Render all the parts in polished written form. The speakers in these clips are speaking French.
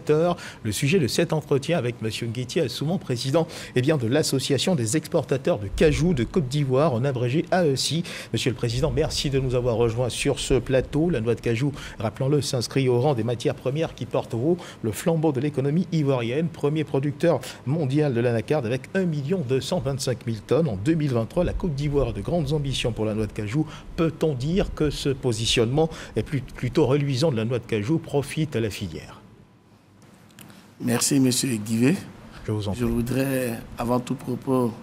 secteur. Le sujet de cet entretien avec M. Nguétié Assoumon, président de l'Association des exportateurs de cajou de Côte d'Ivoire, en abrégé AECI. Monsieur le Président, merci de nous avoir rejoints sur ce plateau. La noix de cajou, rappelons-le, s'inscrit au rang des matières premières qui portent haut le flambeau de l'économie ivoirienne, premier producteur mondial de l'anacarde avec 1 225 000 tonnes en 2023. La Côte d'Ivoire a de grandes ambitions pour la noix de cajou. Peut-on dire que ce positionnement est plutôt reluisant de la noix de cajou profite à la filière? Merci, Monsieur Guivet. Je vous en prie. Je voudrais, avant tout propos,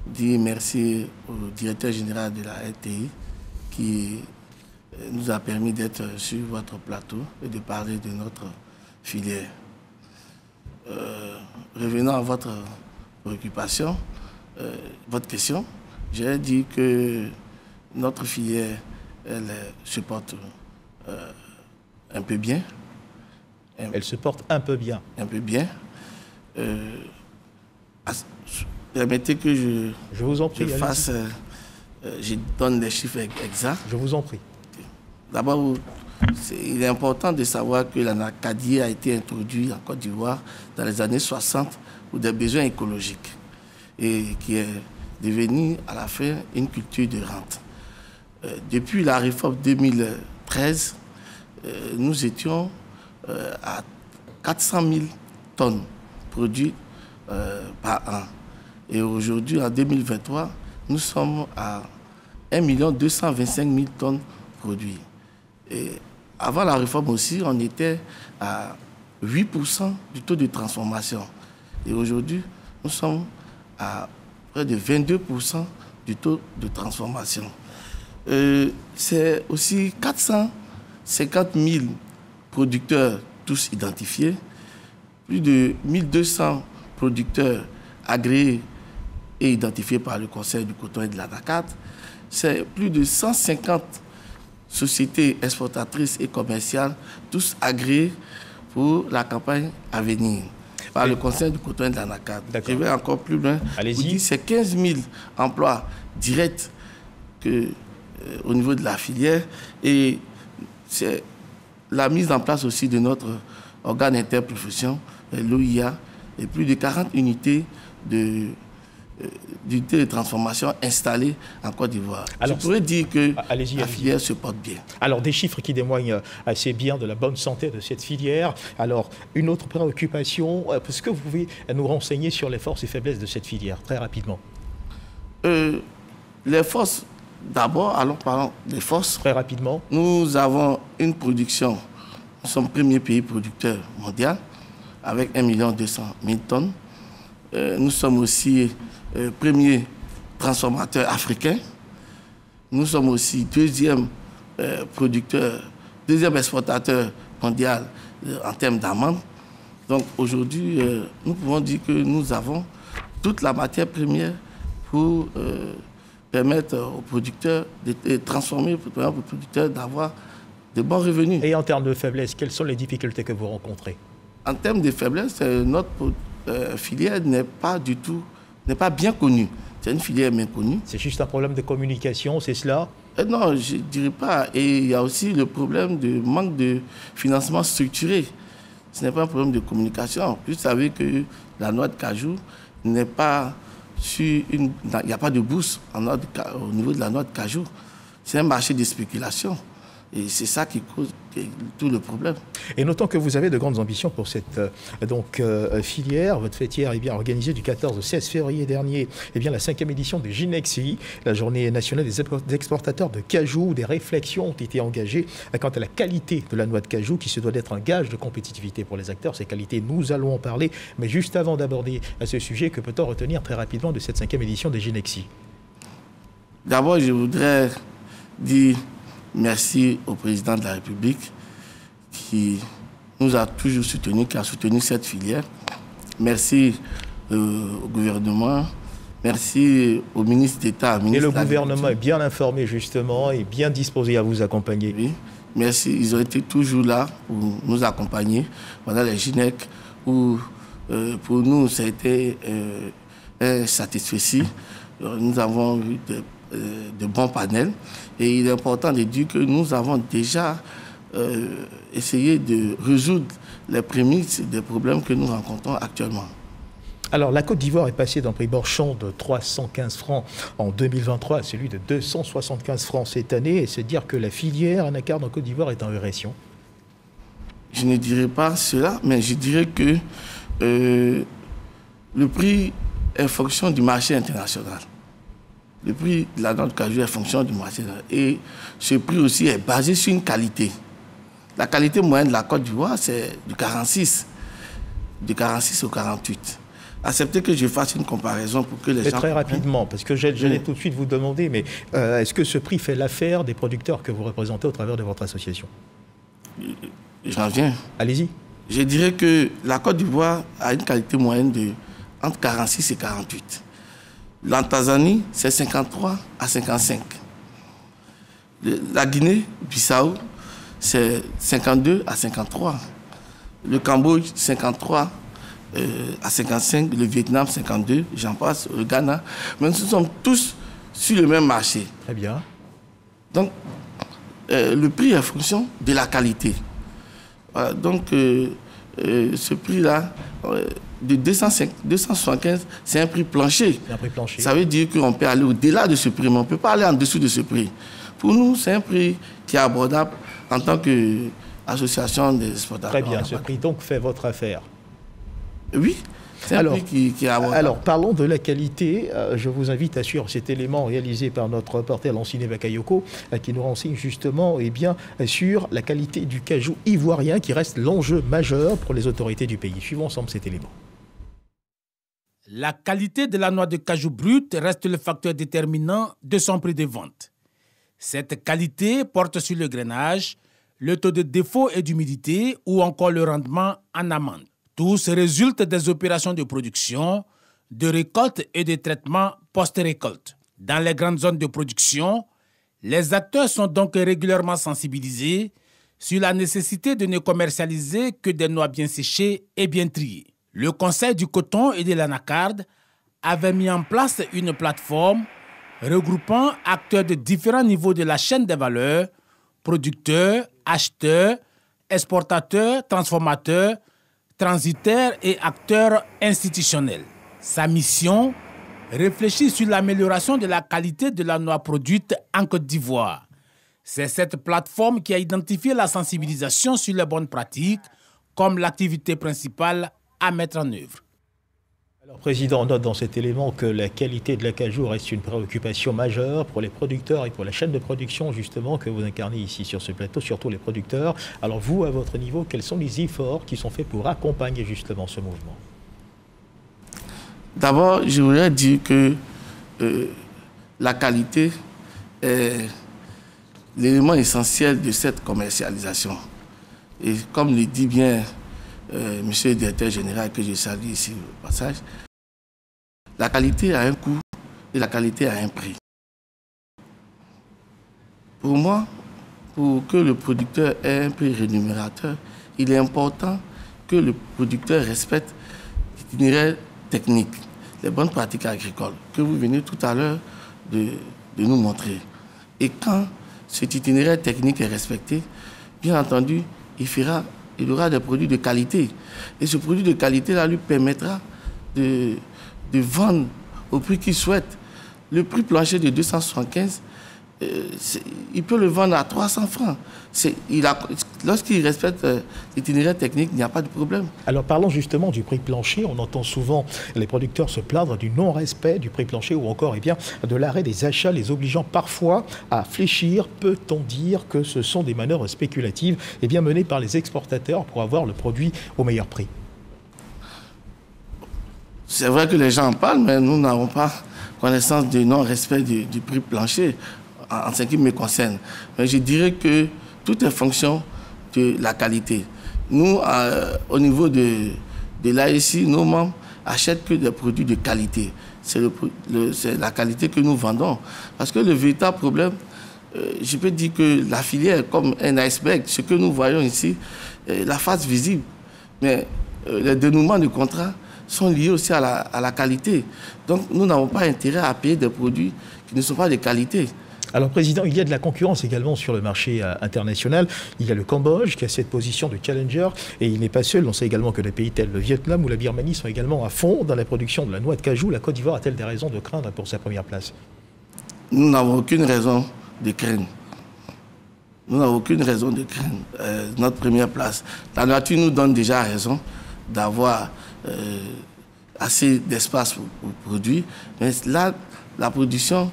dire merci au directeur général de la RTI qui nous a permis d'être sur votre plateau et de parler de notre filière. Revenons à votre préoccupation, votre question. J'ai dit que notre filière, elle se porte un peu bien. Elle se porte un peu bien. Un peu bien. Permettez que je vous en prie, je donne les chiffres exacts. Je vous en prie. D'abord, il est important de savoir que l'anacadier a été introduit en Côte d'Ivoire dans les années 60 pour des besoins écologiques et qui est devenu à la fin une culture de rente. Depuis la réforme 2013, nous étions à 400 000 tonnes produites par an. Et aujourd'hui, en 2023, nous sommes à 1 225 000 tonnes produites. Et avant la réforme aussi, on était à 8% du taux de transformation. Et aujourd'hui, nous sommes à près de 22% du taux de transformation. C'est aussi 450 000 producteurs, tous identifiés, plus de 1200 producteurs agréés et identifiés par le Conseil du coton et de l'anacarde. C'est plus de 150 sociétés exportatrices et commerciales, tous agréées pour la campagne à venir par le Conseil du coton et de l'anacarde. Je vais encore plus loin. Allez-y. C'est 15 000 emplois directs au niveau de la filière et c'est la mise en place aussi de notre organe interprofession, l'OIA, et plus de 40 unités de transformation installées en Côte d'Ivoire. Je pourrais dire que la filière se porte bien. Alors, des chiffres qui témoignent assez bien de la bonne santé de cette filière. Alors, une autre préoccupation, est-ce que vous pouvez nous renseigner sur les forces et faiblesses de cette filière, très rapidement? Les forces, d'abord, parlons des forces. Très rapidement. Nous avons une production, nous sommes premier pays producteur mondial, avec 1 200 000 tonnes. Nous sommes aussi premier transformateur africain. Nous sommes aussi deuxième exportateur mondial en termes d'amandes. Donc aujourd'hui, nous pouvons dire que nous avons toute la matière première pour permettre aux producteurs de transformer, pour permettre aux producteurs d'avoir de bons revenus. Et en termes de faiblesse, quelles sont les difficultés que vous rencontrez? En termes de faiblesse, notre filière n'est pas bien connue. C'est une filière bien connue. C'est juste un problème de communication, c'est cela? Non, je ne dirais pas. Et il y a aussi le problème de manque de financement structuré. Ce n'est pas un problème de communication. Vous savez que la noix de cajou n'est pas sur il n'y a pas de bourse au niveau de la noix de cajou. C'est un marché de spéculation. Et c'est ça qui cause tout le problème. Et notons que vous avez de grandes ambitions pour cette filière. Votre fêtière est bien organisée du 14 au 16 février dernier. La 5e édition de Ginexi, la journée nationale des exportateurs de cajou. Des réflexions ont été engagées quant à la qualité de la noix de cajou, qui se doit d'être un gage de compétitivité pour les acteurs. Ces qualités, nous allons en parler. Mais juste avant d'aborder ce sujet, que peut-on retenir très rapidement de cette 5e édition de Ginexi? D'abord, je voudrais dire merci au président de la République qui nous a toujours soutenus, qui a soutenu cette filière. Merci au gouvernement. Merci au ministre d'État. Et le gouvernement est bien informé justement et bien disposé à vous accompagner. Oui, merci. Ils ont été toujours là pour nous accompagner pendant les GINEC où pour nous ça a été satisfait. Nous avons eu de bons panels et il est important de dire que nous avons déjà essayer de résoudre les prémices des problèmes que nous rencontrons actuellement. Alors, la Côte d'Ivoire est passée d'un prix marchand de 315 francs en 2023 à celui de 275 francs cette année. Et c'est dire que la filière anacarde en Côte d'Ivoire est en régression. Je ne dirais pas cela, mais je dirais que le prix est fonction du marché international. Le prix de la noix de cajou est fonction du marché international. Et ce prix aussi est basé sur une qualité. La qualité moyenne de la Côte d'Ivoire, c'est du 46 au 48. Acceptez que je fasse une comparaison pour que les gens... Très rapidement, parce que j'allais tout de suite vous demander, mais est-ce que ce prix fait l'affaire des producteurs que vous représentez au travers de votre association? J'en viens. Allez-y. Je dirais que la Côte d'Ivoire a une qualité moyenne de entre 46 et 48. La Tanzanie, c'est 53 à 55. La Guinée-Bissau, c'est 52 à 53. Le Cambodge, 53 à 55. Le Vietnam, 52. J'en passe. Le Ghana. Mais nous sommes tous sur le même marché. Très bien. Donc, le prix est en fonction de la qualité. Voilà, donc, ce prix-là, de 275, c'est un prix plancher. C'est un prix plancher. Ça veut dire qu'on peut aller au-delà de ce prix, mais on ne peut pas aller en dessous de ce prix. Pour nous, c'est un prix qui est abordable en tant qu'association des exportateurs. Très bien, ce prix donc fait votre affaire. Oui, c'est un prix qui est abordable. Alors, parlons de la qualité. Je vous invite à suivre cet élément réalisé par notre reporter Lanciné Bakayoko, qui nous renseigne justement sur la qualité du cajou ivoirien, qui reste l'enjeu majeur pour les autorités du pays. Suivons ensemble cet élément. La qualité de la noix de cajou brute reste le facteur déterminant de son prix de vente. Cette qualité porte sur le grainage, le taux de défaut et d'humidité ou encore le rendement en amande. Tous résultent des opérations de production, de récolte et de traitement post-récolte. Dans les grandes zones de production, les acteurs sont donc régulièrement sensibilisés sur la nécessité de ne commercialiser que des noix bien séchées et bien triées. Le Conseil du coton et de l'anacarde avait mis en place une plateforme regroupant acteurs de différents niveaux de la chaîne des valeurs, producteurs, acheteurs, exportateurs, transformateurs, transitaires et acteurs institutionnels. Sa mission, réfléchir sur l'amélioration de la qualité de la noix produite en Côte d'Ivoire. C'est cette plateforme qui a identifié la sensibilisation sur les bonnes pratiques comme l'activité principale à mettre en œuvre. Alors, Président, on note dans cet élément que la qualité de la cajou reste une préoccupation majeure pour les producteurs et pour la chaîne de production, justement, que vous incarnez ici sur ce plateau, surtout les producteurs. Alors, vous, à votre niveau, quels sont les efforts qui sont faits pour accompagner justement ce mouvement? D'abord, je voudrais dire que la qualité est l'élément essentiel de cette commercialisation. Et comme le dit bien Monsieur le directeur général, que je salue ici au passage, la qualité a un coût et la qualité a un prix. Pour moi, pour que le producteur ait un prix rémunérateur, il est important que le producteur respecte l'itinéraire technique, les bonnes pratiques agricoles que vous venez tout à l'heure de nous montrer. Et quand cet itinéraire technique est respecté, bien entendu, il aura des produits de qualité. Et ce produit de qualité-là lui permettra de vendre au prix qu'il souhaite. Le prix plancher de 275, il peut le vendre à 300 francs. Lorsqu'il respecte l'itinéraire technique, il n'y a pas de problème. Alors parlons justement du prix plancher. On entend souvent les producteurs se plaindre du non-respect du prix plancher ou encore de l'arrêt des achats, les obligeant parfois à fléchir. Peut-on dire que ce sont des manœuvres spéculatives menées par les exportateurs pour avoir le produit au meilleur prix? C'est vrai que les gens en parlent, mais nous n'avons pas connaissance du non-respect du prix plancher en ce qui me concerne. Mais je dirais que tout est fonction de la qualité. Nous, au niveau de l'ASI, nos membres achètent que des produits de qualité. C'est la qualité que nous vendons. Parce que le véritable problème, je peux dire que la filière est comme un iceberg. Ce que nous voyons ici, la face visible. Mais les dénouements de contrats sont liés aussi à la qualité. Donc, nous n'avons pas intérêt à payer des produits qui ne sont pas de qualité. Alors, Président, il y a de la concurrence également sur le marché international. Il y a le Cambodge qui a cette position de challenger et il n'est pas seul. On sait également que des pays tels le Vietnam ou la Birmanie sont également à fond dans la production de la noix de cajou. La Côte d'Ivoire a-t-elle des raisons de craindre pour sa première place? Nous n'avons aucune raison de craindre. Nous n'avons aucune raison de craindre notre première place. La nature nous donne déjà raison d'avoir assez d'espace pour produire. Mais là, la production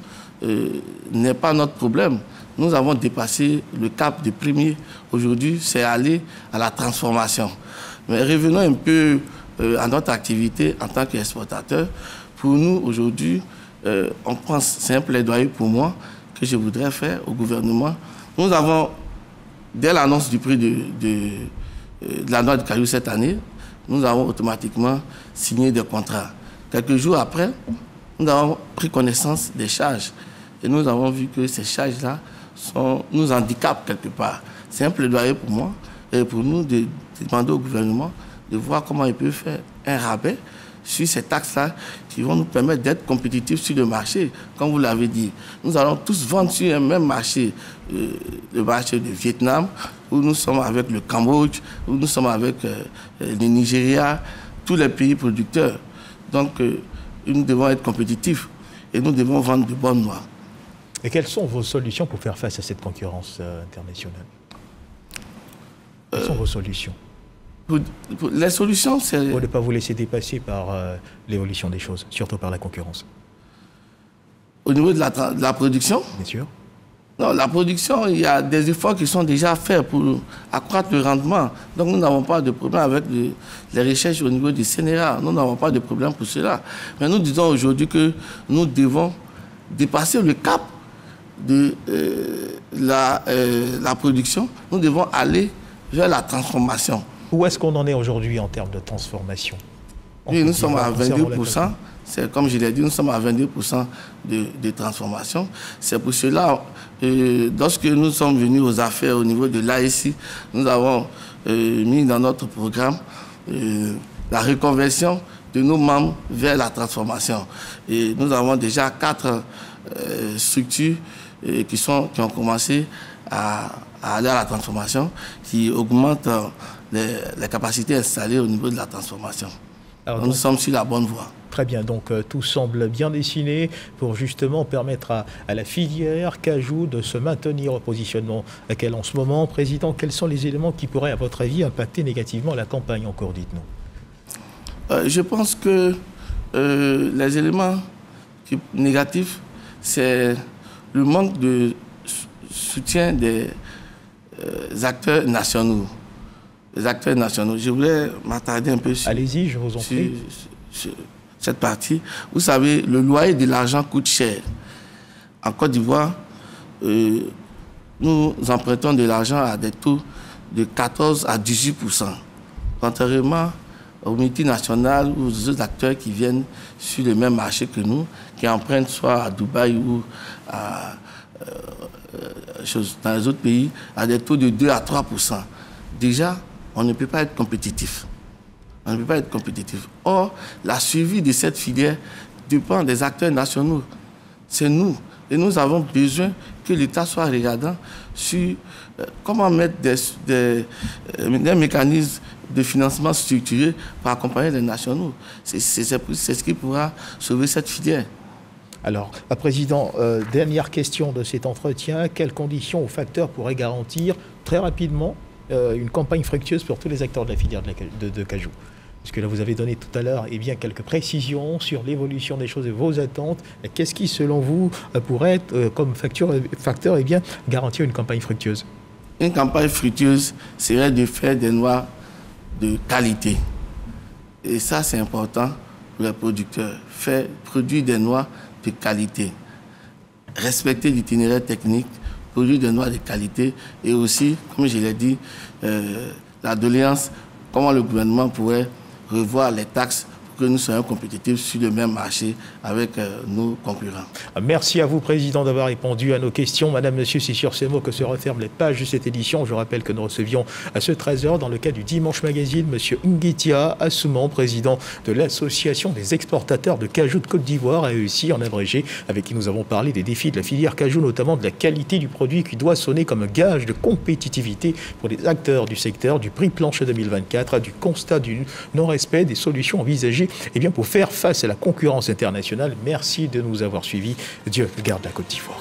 n'est pas notre problème. Nous avons dépassé le cap de premier. Aujourd'hui, c'est aller à la transformation. Mais revenons un peu à notre activité en tant qu'exportateur. Pour nous, aujourd'hui, on pense, c'est un plaidoyer pour moi que je voudrais faire au gouvernement. Nous avons, dès l'annonce du prix de la noix de cajou cette année, nous avons automatiquement signé des contrats. Quelques jours après, nous avons pris connaissance des charges. Et nous avons vu que ces charges-là nous handicapent quelque part. C'est un plaidoyer pour moi et pour nous de demander au gouvernement de voir comment il peut faire un rabais sur ces taxes-là qui vont nous permettre d'être compétitifs sur le marché. Comme vous l'avez dit, nous allons tous vendre sur un même marché, le marché du Vietnam, où nous sommes avec le Cambodge, où nous sommes avec le Nigeria, tous les pays producteurs. Donc, nous devons être compétitifs et nous devons vendre de bonnes noix. Et quelles sont vos solutions pour faire face à cette concurrence internationale? Quelles sont vos solutions? Les solutions, c'est... Pour ne pas vous laisser dépasser par l'évolution des choses, surtout par la concurrence. Au niveau de la production? Bien sûr. Non, la production, il y a des efforts qui sont déjà faits pour accroître le rendement. Donc nous n'avons pas de problème avec les recherches au niveau du CNRA. Nous n'avons pas de problème pour cela. Mais nous disons aujourd'hui que nous devons dépasser le cap de la production. Nous devons aller vers la transformation. Où est-ce qu'on en est aujourd'hui en termes de transformation? Oui, nous sommes à 22%. Comme je l'ai dit, nous sommes à 22% de transformation. C'est pour cela, lorsque nous sommes venus aux affaires au niveau de l'ASI, nous avons mis dans notre programme la reconversion de nos membres vers la transformation. Et nous avons déjà 4 structures qui ont commencé à aller à la transformation, qui augmentent les capacités installées au niveau de la transformation. Alors, nous sommes sur la bonne voie. Très bien, donc tout semble bien dessiné pour justement permettre à la filière cajou de se maintenir au positionnement qu'elle en ce moment. Président, quels sont les éléments qui pourraient, à votre avis, impacter négativement la campagne encore, dites-nous? Je pense que les éléments négatifs, c'est le manque de soutien des acteurs nationaux. Les acteurs nationaux. Je voulais m'attarder un peu sur... Allez-y, je vous en prie. Sur cette partie. Vous savez, le loyer de l'argent coûte cher. En Côte d'Ivoire, nous empruntons de l'argent à des taux de 14 à 18%. Contrairement aux multinationales ou aux autres acteurs qui viennent sur le même marché que nous, qui empruntent soit à Dubaï ou dans les autres pays, à des taux de 2 à 3%. Déjà, on ne peut pas être compétitif. On ne peut pas être compétitif. Or, la suivi de cette filière dépend des acteurs nationaux. C'est nous. Et nous avons besoin que l'État soit regardant sur comment mettre des mécanismes de financement structurés pour accompagner les nationaux. C'est ce qui pourra sauver cette filière. Alors, Président, dernière question de cet entretien. Quelles conditions ou facteurs pourraient garantir très rapidement une campagne fructueuse pour tous les acteurs de la filière de cajou? Parce que là, vous avez donné tout à l'heure quelques précisions sur l'évolution des choses et vos attentes. Qu'est-ce qui, selon vous, pourrait être comme facteur garantir une campagne fructueuse? Une campagne fructueuse serait de faire des noix de qualité. Et ça, c'est important pour les producteurs. Produire des noix de qualité. Respecter l'itinéraire technique, produire des noix de qualité et aussi, comme je l'ai dit, la doléance, comment le gouvernement pourrait revoir les taxes pour que nous soyons compétitifs sur le même marché avec nos concurrents. Merci à vous, Président, d'avoir répondu à nos questions. Madame, Monsieur, c'est sur ces mots que se referment les pages de cette édition. Je rappelle que nous recevions à ce 13h, dans le cadre du Dimanche Magazine, Monsieur Nguitia Assouman, président de l'Association des exportateurs de cajou de Côte d'Ivoire, AECI en abrégé, avec qui nous avons parlé des défis de la filière cajou, notamment de la qualité du produit qui doit sonner comme un gage de compétitivité pour les acteurs du secteur, du prix plancher 2024, du constat du non-respect des solutions envisagées pour faire face à la concurrence internationale. Merci de nous avoir suivis. Dieu garde la Côte d'Ivoire.